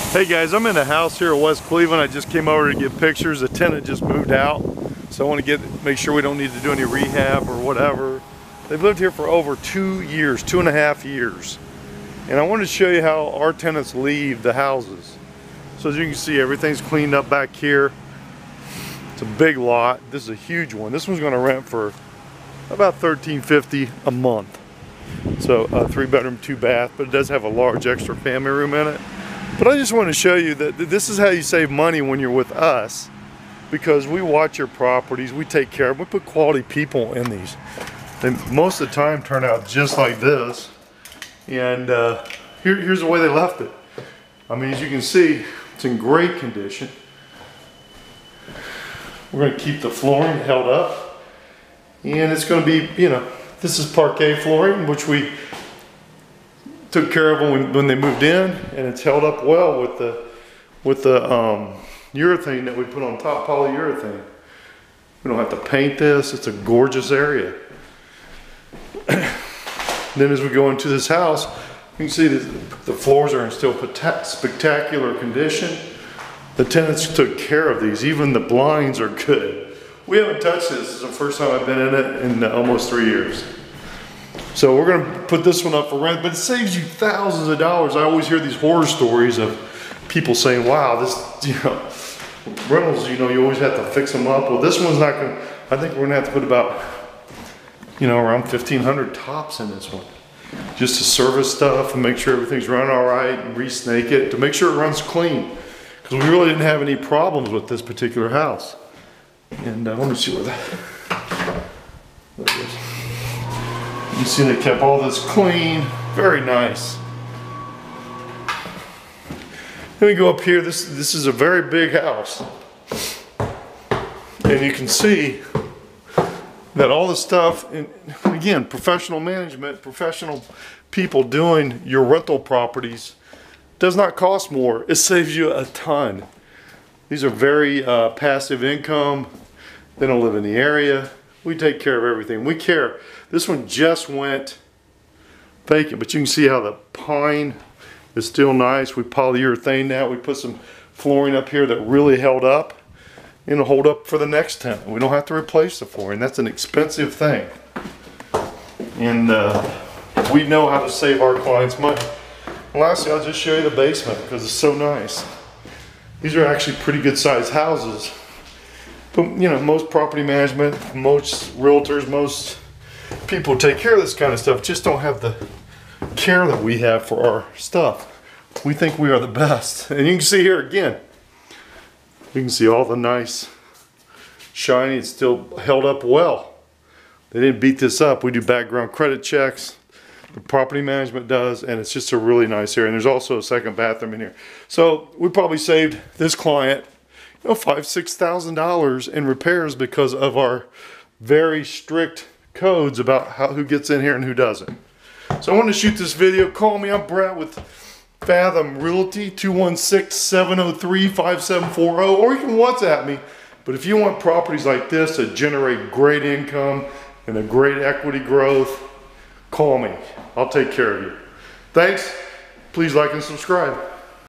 Hey guys, I'm in a house here in West Cleveland. I just came over to get pictures. A tenant just moved out, so I want to make sure we don't need to do any rehab or whatever. They've lived here for over 2 years, 2.5 years. And I wanted to show you how our tenants leave the houses. So as you can see, everything's cleaned up back here. It's a big lot. This is a huge one. This one's going to rent for about $13.50 a month. So a 3-bedroom, 2-bath, but it does have a large extra family room in it. But I just want to show you that this is how you save money when you're with us, because we watch your properties, we take care of them, we put quality people in these. They most of the time turn out just like this. And here's the way they left it. I mean, as you can see, it's in great condition. We're going to keep the flooring held up. And it's going to be, you know, this is parquet flooring, which we took care of when they moved in, and it's held up well with the urethane that we put on top, polyurethane. We don't have to paint this. It's a gorgeous area. Then as we go into this house, you can see that the floors are in still spectacular condition. The tenants took care of these. Even the blinds are good. We haven't touched this. This is the first time I've been in it in almost 3 years. So we're going to put this one up for rent, but it saves you thousands of dollars. I always hear these horror stories of people saying, wow, this, you know, rentals, you know, you always have to fix them up. Well, this one's not going to, I think we're going to have to put about, you know, around 1,500 tops in this one. Just to service stuff and make sure everything's running all right, and re-snake it, to make sure it runs clean. Because we really didn't have any problems with this particular house. And let me see where that, there it is. You see they kept all this clean, very nice. Then we go up here, this is a very big house. And you can see that all the stuff, and again, professional management, professional people doing your rental properties does not cost more. It saves you a ton. These are very passive income. They don't live in the area. We take care of everything. We care. This one just went vacant, but you can see how the pine is still nice. We polyurethane that. We put some flooring up here that really held up. It'll hold up for the next tenant. We don't have to replace the flooring. That's an expensive thing. And we know how to save our clients money. And lastly, I'll just show you the basement because it's so nice. These are actually pretty good sized houses. But you know, most property management, most realtors, most people take care of this kind of stuff, just don't have the care that we have for our stuff. We think we are the best. And you can see here again, you can see all the nice shiny. It's still held up well. They didn't beat this up. We do background credit checks. The property management does, and it's just a really nice area. And there's also a second bathroom in here. So we probably saved this client, you know, $5,000–6,000 in repairs because of our very strict codes about who gets in here and who doesn't. So I want to shoot this video. Call me. I'm Brett with Fathom Realty, 216-703-5740, or you can WhatsApp me. But if you want properties like this that generate great income and a great equity growth, call me. I'll take care of you. Thanks. Please like and subscribe.